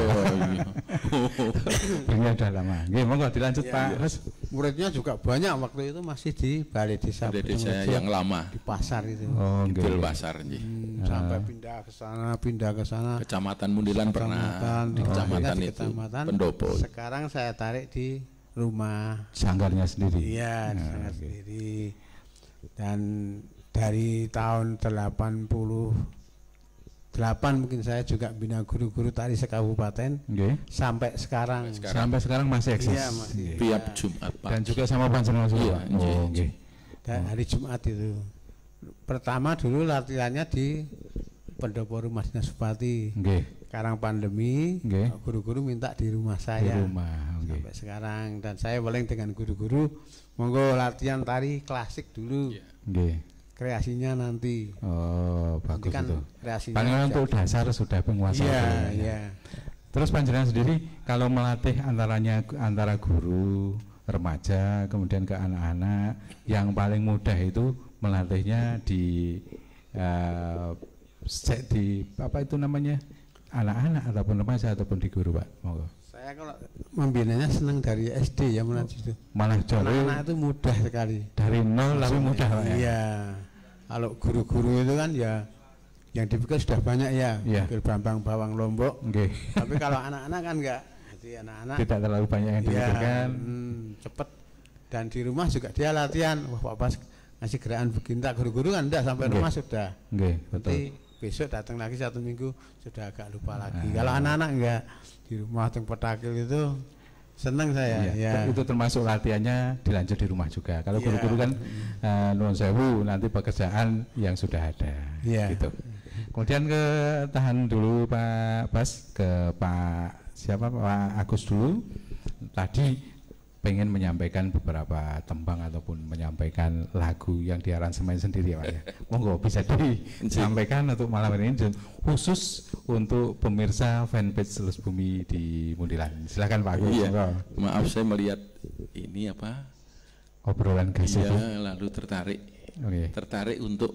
Ini udah lama. Nggih, monggo dilanjut Pak. Terus muridnya juga banyak waktu itu masih di Balai Desa yang lama di pasar itu. Di pasar anjing. Sampai pindah ke sana. Kecamatan Mundilan pernah. Di kecamatan itu Pendopo. Sekarang saya tarik di rumah sanggarnya sendiri. Iya, sanggar sendiri. Dan dari tahun 88 mungkin saya juga bina guru-guru tari sekabupaten sampai sekarang. Sampai sekarang masih eksis. Iya, masih. Tiap Jumat Pak. Dan juga sama panjenengan juga. Dan hari Jumat itu. Pertama dulu latihannya di pendopo rumah dinas bupati. Sekarang pandemi, guru-guru minta di rumah saya. Di rumah, sampai sekarang. Dan saya boleh dengan guru-guru, monggo latihan tari klasik dulu. Kreasinya nanti. Oh, bagus kan itu. Kreasinya untuk dasar sudah penguasaan. Iya. Terus panjenengan sendiri kalau melatih antara guru, remaja, kemudian ke anak-anak, yang paling mudah itu melatihnya di apa itu namanya? Anak-anak ataupun remaja ataupun di guru Pak. Monggo. Saya kalau membinanya senang dari SD ya mulai situ. Malah anak-anak itu mudah sekali. Dari nol tapi mudah Pak ya. Iya. Kalau guru-guru itu kan ya yang dipikir sudah banyak ya. Pikir Bambang Bawang Lombok. Tapi kalau anak-anak kan enggak. Jadi anak-anak tidak terlalu banyak yang dipikirkan. Cepet. Dan di rumah juga dia latihan. Wah Pak Bas ngasih gerakan begini tak guru-guru kan enggak sampai rumah sudah. Betul. Besok datang lagi 1 minggu sudah agak lupa lagi. Kalau anak-anak enggak di rumah teng petakil itu senang saya. Itu termasuk latihannya dilanjut di rumah juga. Kalau guru-guru kan nuwun sewu nanti pekerjaan yang sudah ada. Gitu. Kemudian tahan dulu Pak Bas ke Pak Agus dulu. Tadi pengen menyampaikan beberapa tembang ataupun menyampaikan lagu yang diaransemen sendiri ya Pak ya. Monggo bisa disampaikan untuk malam ini khusus untuk pemirsa fanpage Les Bumi di Mundilan. Silakan Pak Agus. Maaf saya melihat ini obrolan gas itu. Lalu tertarik untuk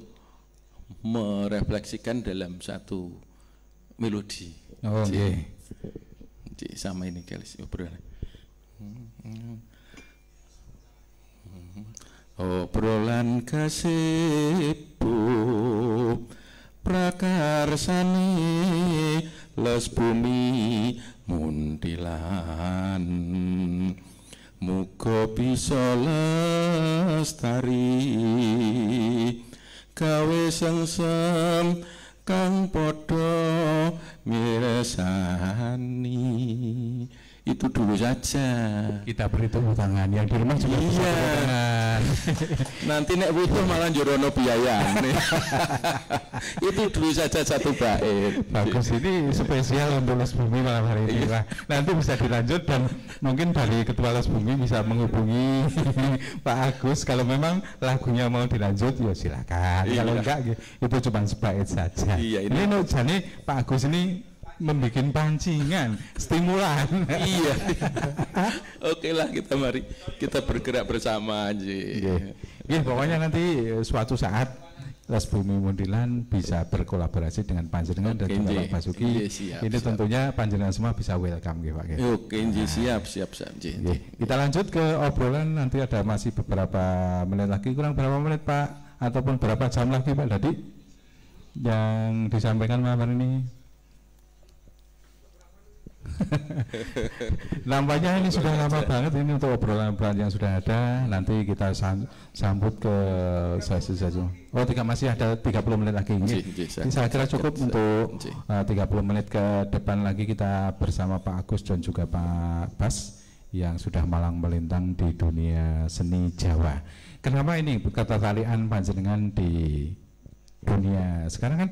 merefleksikan dalam satu melodi. Oh, okay. Sama ini guys, obrolan kasibu prakarsane les bumi muntilan, muga bisa lestari gawe sengsem kang padha mirsani. Itu dulu saja. Kita beri tepuk tangan. Yang di rumah juga bisa tepuk tangan. Nanti nek butuh malah njorono biaya. Itu dulu saja satu bait. Bagus, ini spesial untuk Les Bumi malam hari ini. Nah, nanti bisa dilanjut dan mungkin dari Ketua Les Bumi bisa menghubungi Pak Agus. Kalau memang lagunya mau dilanjut, ya silakan. Kalau enggak, itu cuma sebait saja. Ini jadi Pak Agus ini membuat pancingan, stimulan. Iya. Oke lah, mari kita bergerak bersama aja. Iya, pokoknya nanti suatu saat Les Bumi Muntilan bisa berkolaborasi dengan panjenengan dan juga Pak Basuki. Ini tentunya panjenengan semua bisa welcome ya Pak. Oke, siap. Kita lanjut ke obrolan, nanti ada masih beberapa menit lagi, kurang berapa menit Pak? Ataupun berapa jam lagi Pak Dadi yang disampaikan malam hari ini? Nampaknya ini sudah lama banget ini untuk obrolan-obrolan yang sudah ada. Nanti kita sambut ke sesi-sesi. Oh, masih ada 30 menit lagi. Ini saya kira cukup untuk 30 menit ke depan lagi kita bersama Pak Agus dan juga Pak Bas yang sudah malang melintang di dunia seni Jawa. Kenapa ini ketertarikan panjenengan di dunia sekarang kan?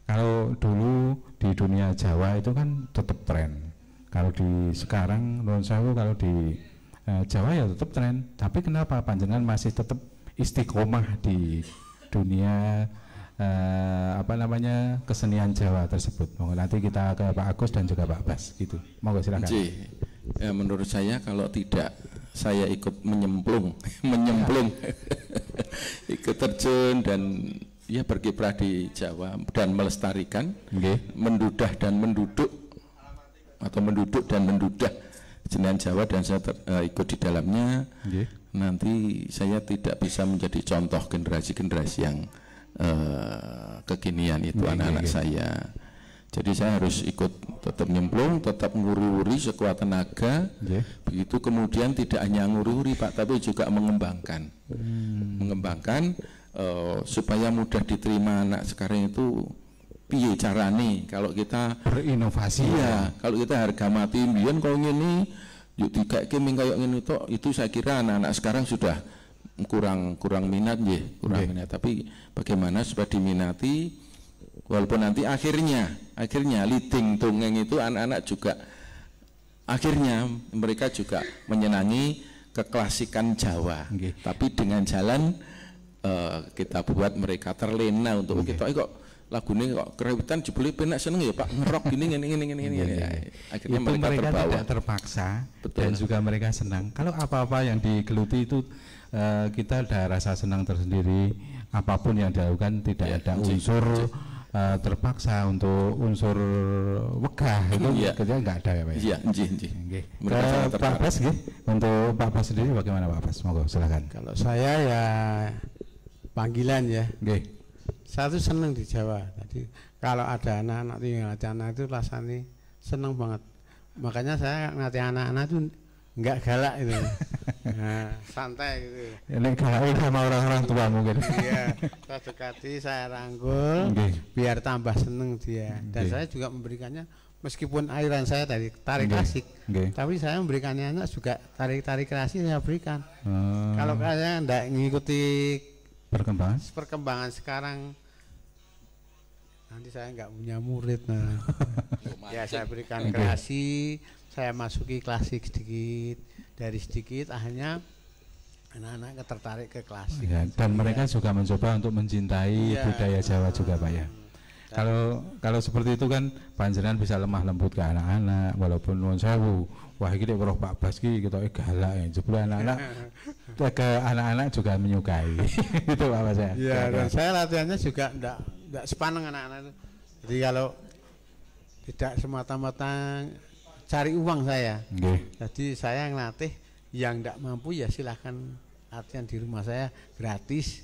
Kalau dulu di dunia Jawa itu kan tetap tren. Kalau di sekarang menurut saya kalau di Jawa ya tetap tren, tapi kenapa panjenengan masih tetap istiqomah di dunia kesenian Jawa tersebut? Monggo nanti kita ke Pak Agus dan juga Pak Bas gitu. Monggo silakan. Menurut saya kalau tidak saya ikut menyemplung ikut terjun dan ya berkiprah di Jawa dan melestarikan, mendudah dan menduduk atau menduduk dan mendudah kesenian Jawa dan saya ikut di dalamnya. Nanti saya tidak bisa menjadi contoh generasi-generasi yang kekinian itu anak-anak saya. Jadi saya harus ikut tetap nyemplung, tetap nguri-uri sekuat tenaga. Begitu kemudian tidak hanya nguri-uri Pak, tapi juga mengembangkan, supaya mudah diterima anak sekarang itu. Piye carane kalau kita berinovasi? Iya, kalau kita harga mati mbiyen kok ngene yuk dikake ming kaya ngene itu saya kira anak-anak sekarang sudah kurang minat minat. Tapi bagaimana supaya diminati walaupun nanti akhirnya leading tungeng itu anak-anak juga akhirnya mereka juga menyenangi keklasikan Jawa. Tapi dengan jalan kita buat mereka terlena untuk kita kok lagunya kok kerewitan jebule penak seneng ya Pak ngerok gini. Akhirnya itu mereka terbawa. Tidak terpaksa. Betul. Dan juga mereka senang. Kalau apa-apa yang digeluti itu kita ada rasa senang tersendiri. Apapun yang dilakukan tidak ada unsur terpaksa untuk unsur wegah itu kita nggak ada ya Pak. Iya. Pak Bas untuk Pak Bas sendiri bagaimana Pak Bas? Monggo silakan. Kalau saya ya panggilan ya. Saya tuh seneng di Jawa. Jadi kalau ada anak-anak yang ngelatih anak itu rasanya seneng banget. Makanya saya ngelatih anak-anak itu enggak galak itu. Nah, santai gitu. Ini galak sama orang-orang tua mungkin. Iya, saya dekati, saya rangkul, biar tambah seneng dia. Dan saya juga memberikannya, meskipun aliran saya dari tarik klasik, tapi saya memberikannya anak juga tarik klasik saya berikan. Kalau kalian enggak ngikuti perkembangan sekarang, nanti saya nggak punya murid. Ya saya berikan kreasi, saya masuki klasik sedikit, dari sedikit akhirnya anak-anak tertarik ke klasik. Dan mereka juga mencoba untuk mencintai budaya Jawa juga Pak ya. Kalau seperti itu kan panjenengan bisa lemah lembut ke anak-anak, walaupun nuwun sewu. Wah iki nek weruh Pak Bas ki kita galak ya. Jebule anak-anak ke anak-anak juga menyukai. Itu Pak Bas ya. Iya, dan saya latihannya juga enggak enggak sepaneng anak-anak itu. Jadi kalau tidak semata-mata cari uang saya. Jadi saya ngelatih yang enggak mampu ya silahkan latihan di rumah saya gratis.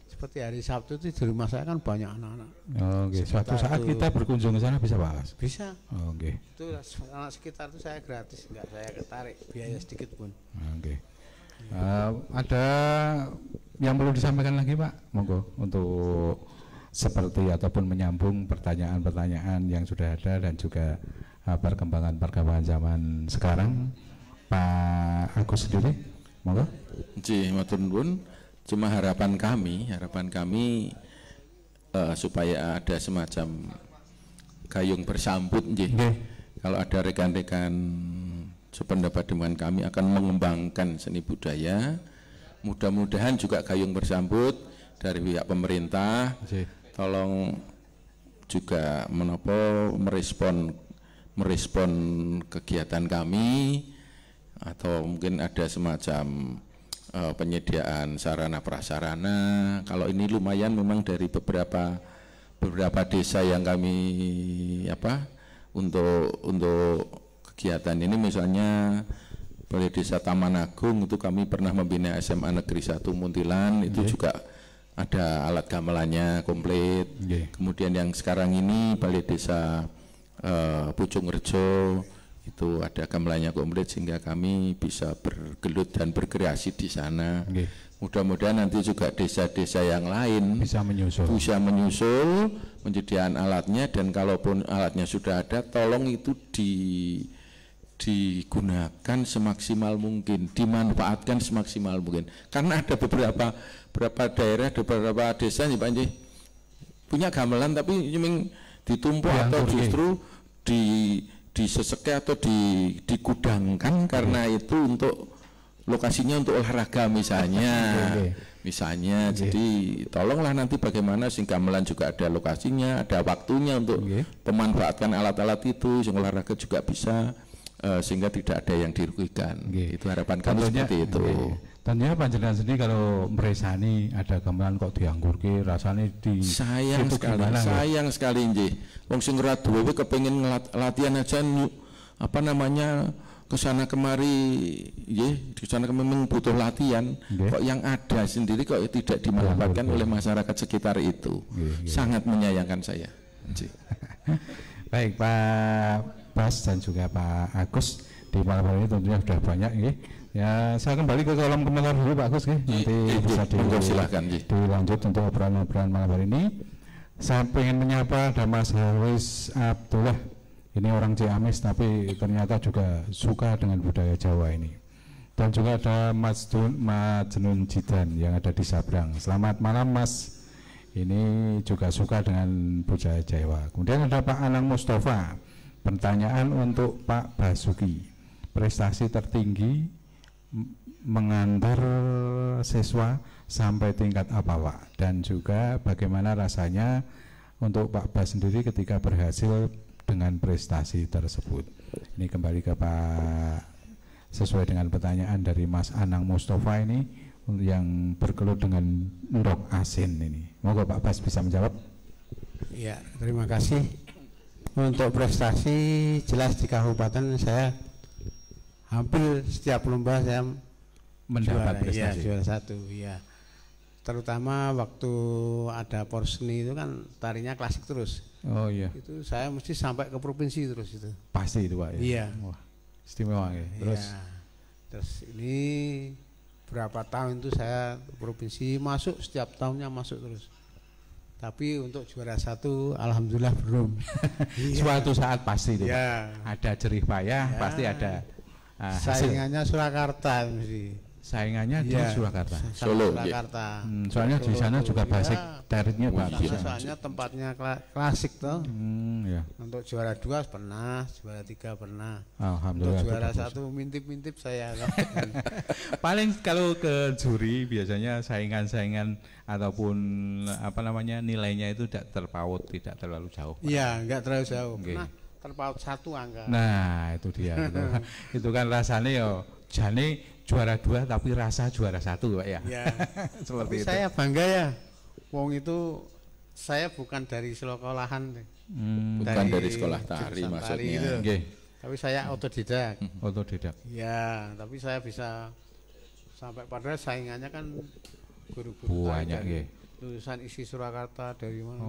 Seperti hari Sabtu itu di rumah saya kan banyak anak-anak. Suatu saat kita berkunjung ke sana bisa Pak? Bisa. Itu anak sekitar itu saya gratis, enggak saya ketarik biaya sedikit pun. Ada yang perlu disampaikan lagi Pak? Monggo untuk seperti ataupun menyambung pertanyaan-pertanyaan yang sudah ada dan juga perkembangan zaman sekarang, Pak Agus sendiri, monggo. Matur nuwun. Cuma harapan kami supaya ada semacam gayung bersambut, kalau ada rekan-rekan sependapat dengan kami akan mengembangkan seni budaya, mudah-mudahan juga gayung bersambut dari pihak pemerintah, tolong juga merespon kegiatan kami, atau mungkin ada semacam penyediaan sarana prasarana. Kalau ini lumayan memang dari beberapa desa yang kami untuk kegiatan ini, misalnya Balai Desa Taman Agung itu kami pernah membina SMA Negeri 1 Muntilan, itu juga ada alat gamelannya komplit. Kemudian yang sekarang ini Balai Desa Pucung Rejo itu ada gamelannya komplit sehingga kami bisa bergelut dan berkreasi di sana. Mudah-mudahan nanti juga desa-desa yang lain bisa menyusul penyediaan alatnya, dan kalaupun alatnya sudah ada, tolong itu digunakan semaksimal mungkin, dimanfaatkan semaksimal mungkin. Karena ada beberapa daerah, beberapa desa nih Pak Nji, punya gamelan tapi ditumpuk atau justru diseseke atau digudangkan karena itu untuk lokasinya untuk olahraga misalnya. Jadi tolonglah nanti bagaimana sehingga gamelan juga ada lokasinya, ada waktunya untuk pemanfaatkan alat-alat itu, sehingga olahraga juga bisa, sehingga tidak ada yang dirugikan. Itu harapan kami seperti itu. Tentunya panjenengan sendiri kalau meresani ada gamelan kok dianggurke rasanya sayang sekali nggih. Wong sing ora duwe kepengin latihan aja kesana kemari kesana kemari butuh latihan. Kok yang ada sendiri kok tidak dimanfaatkan oleh masyarakat sekitar itu. Sangat menyayangkan saya. Baik Pak Bas dan juga Pak Agus, di malam hari ini tentunya sudah banyak ya, saya kembali ke kolom komentar dulu Pak Agus nanti bisa dilanjut untuk obrolan malam hari ini. Saya ingin menyapa ada Mas Harwis Abdullah, ini orang Ciamis tapi ternyata juga suka dengan budaya Jawa ini, dan juga ada Mas Majnun Jidan yang ada di Sabrang. Selamat malam Mas, ini juga suka dengan budaya Jawa. Kemudian ada Pak Anang Mustafa, pertanyaan untuk Pak Basuki, prestasi tertinggi mengantar siswa sampai tingkat apa Pak, dan juga bagaimana rasanya untuk Pak Bas sendiri ketika berhasil dengan prestasi tersebut. Ini kembali ke Pak, sesuai dengan pertanyaan dari Mas Anang Mustafa ini yang bergelut dengan ndok asin ini. Moga Pak Bas bisa menjawab. Ya, terima kasih. Untuk prestasi jelas di kabupaten saya hampir setiap lomba saya mendapat prestasi. Juara satu, ya. Terutama waktu ada porseni itu kan tarinya klasik terus. Oh iya. Itu saya mesti sampai ke provinsi terus itu. Pasti itu Pak ya. Iya. Wah, istimewa ya. Terus. Iya. Terus ini berapa tahun itu saya ke provinsi, masuk setiap tahunnya masuk terus. Tapi untuk juara satu alhamdulillah belum. Suatu saat pasti itu. Ya. Ada jerih payah, pasti ada. Saingannya Surakarta mesti. Saingannya di Surakarta. Solo. Surakarta. Soalnya di sana juga basic tarifnya bagus. Soalnya tempatnya klasik toh. Ya. Untuk juara 2 pernah, juara 3 pernah. Alhamdulillah. Untuk juara 1 mintip-mintip saya. Paling kalau ke juri biasanya saingan-saingan ataupun nilainya itu tidak terpaut, tidak terlalu jauh. Iya, enggak terlalu jauh. Nah, terpaut 1 angka. Nah, itu dia. Itu kan rasanya ya jane juara 2 tapi rasa juara 1 Pak ya. Ya. Seperti tapi itu. Saya bangga ya. Wong itu saya bukan dari sekolahan. Bukan dari sekolah tari maksudnya. Gitu. Okay. Tapi saya otodidak. Otodidak. Ya, tapi saya bisa sampai pada saingannya kan guru-guru banyak ya. Lulusan ISI Surakarta dari mana?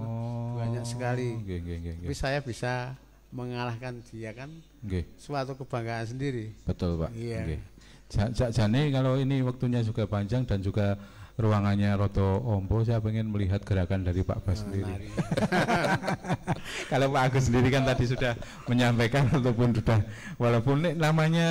Banyak sekali. Tapi saya bisa mengalahkan dia kan. Suatu kebanggaan sendiri. Betul, Pak. Iya. Jane kalau ini waktunya juga panjang dan juga ruangannya roto ombo, saya pengen melihat gerakan dari Pak Bas sendiri. Kalau Pak Agus sendiri kan tadi sudah menyampaikan ataupun sudah, walaupun namanya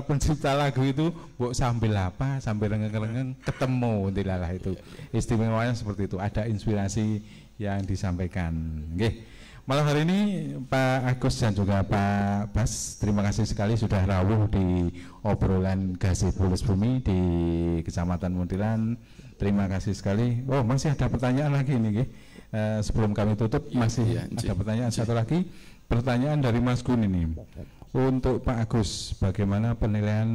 pencipta lagu itu sambil apa, sambil rengeng-rengeng ketemu dilalah itu. Istimewanya seperti itu, ada inspirasi yang disampaikan. Oke. Malam hari ini Pak Agus dan juga Pak Bas, terima kasih sekali sudah rawuh di obrolan Gazebo Les Bumi di Kecamatan Muntilan. Terima kasih sekali. Oh, masih ada pertanyaan lagi nih, sebelum kami tutup masih ada pertanyaan satu lagi. Pertanyaan dari Mas Gun ini. Untuk Pak Agus, bagaimana penilaian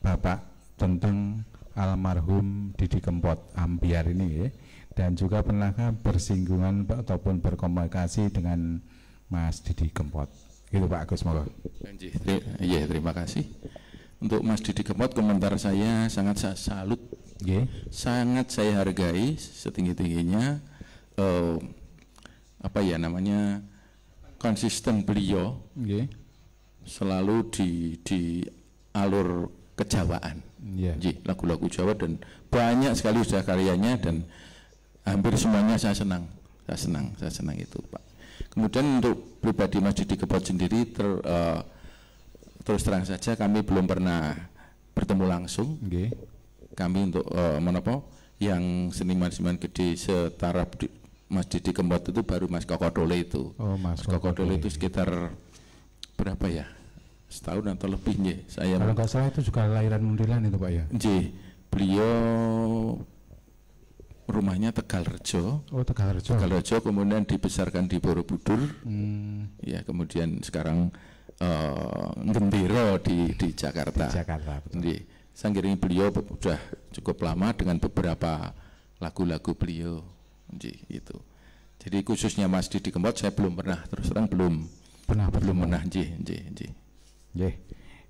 Bapak tentang almarhum Didi Kempot Ambiar ini ya? Dan juga pernahkah bersinggungan ataupun berkomunikasi dengan Mas Didi Kempot? Gitu Pak Agus, mohon. Iya, terima kasih. Untuk Mas Didi Kempot, komentar saya sangat saya salut, sangat saya hargai setinggi-tingginya. Apa ya namanya, konsisten beliau, selalu di alur kejawaan, lagu-lagu Jawa, dan banyak sekali sudah karyanya dan hampir semuanya saya senang itu, Pak. Kemudian untuk pribadi Mas Didi Kempot sendiri, terus terang saja kami belum pernah bertemu langsung. Kami untuk yang seniman-seniman gede setara Mas Didi Kempot itu baru Mas Kokodole itu. Mas Kokodole itu sekitar berapa ya? Setahun atau lebih nih. Saya kalau nggak salah itu juga lahiran Muntilan itu, Pak ya. Beliau rumahnya Tegalrejo. Tegalrejo, kemudian dibesarkan di Borobudur. Ya, kemudian sekarang Gendero di Jakarta. Sanggiring beliau sudah cukup lama dengan beberapa lagu-lagu beliau. Itu. Jadi khususnya Mas Didi Kempot saya belum pernah, terus terang belum pernah.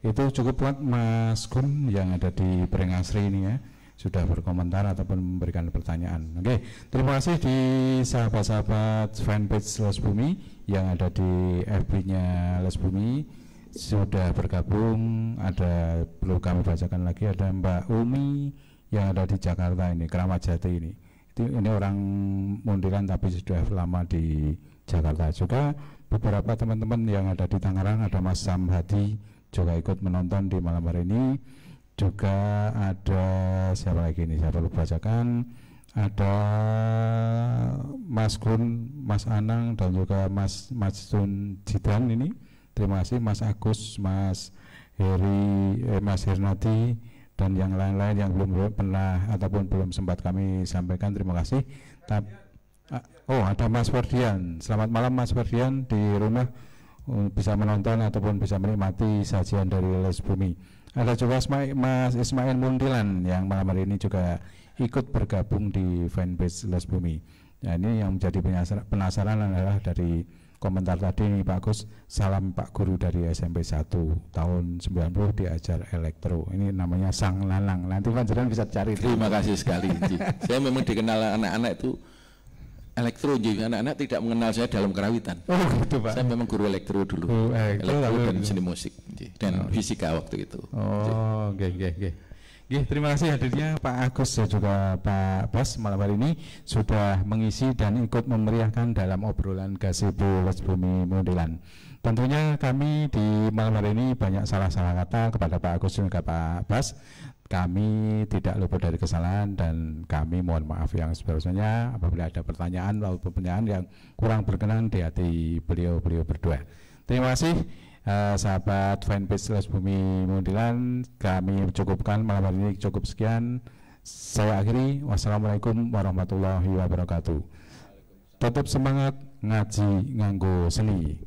Itu cukup buat Mas Gun yang ada di Prengasri ini ya, sudah berkomentar ataupun memberikan pertanyaan. Oke, terima kasih di sahabat-sahabat fanpage Les Bumi yang ada di FB-nya Les Bumi sudah bergabung. Ada, perlu kami bacakan lagi, ada Mbak Umi yang ada di Jakarta ini, Keramat Jati ini. Ini orang Muntilan tapi sudah lama di Jakarta. Juga beberapa teman-teman yang ada di Tangerang, ada Mas Sam Hadi juga ikut menonton di malam hari ini. Juga ada siapa lagi ini, saya perlu bacakan, ada Mas Gun, Mas Anang, dan juga Mas Majun Jidan ini. Terima kasih Mas Agus, Mas Heri, Mas Hernati, dan yang lain-lain yang belum pernah ataupun belum sempat kami sampaikan. Terima kasih. Oh, ada Mas Ferdian. Selamat malam Mas Ferdian, di rumah bisa menonton ataupun bisa menikmati sajian dari Les Bumi. Ada juga Mas Ismail Muntilan yang malam hari ini juga ikut bergabung di fanpage Les Bumi. Nah, ini yang menjadi penasaran adalah dari komentar tadi nih Pak Agus, salam Pak Guru dari SMP 1 tahun 90 diajar elektro. Ini namanya Sang Lalang. Nanti panjenengan bisa cari. Terima kasih sekali. Saya memang dikenal anak-anak itu elektro, jadi anak-anak tidak mengenal saya dalam kerawitan. Oh gitu Pak. Saya memang guru elektro dulu. Elektro dan seni musik dan fisika waktu itu. Oh, oke. Terima kasih hadirnya Pak Agus dan juga Pak Bas malam hari ini sudah mengisi dan ikut memeriahkan dalam obrolan Gazebo Les Bumi Muntilan. Tentunya kami di malam hari ini banyak salah-salah kata kepada Pak Agus dan juga Pak Bas. Kami tidak luput dari kesalahan dan kami mohon maaf yang sebesar-besarnya apabila ada pertanyaan atau pertanyaan yang kurang berkenan di hati beliau-beliau berdua. Terima kasih sahabat fanpage Les Bumi Muntilan, kami cukupkan malam hari ini, cukup sekian. Saya akhiri, wassalamualaikum warahmatullahi wabarakatuh. Tetap semangat ngaji nganggo seni.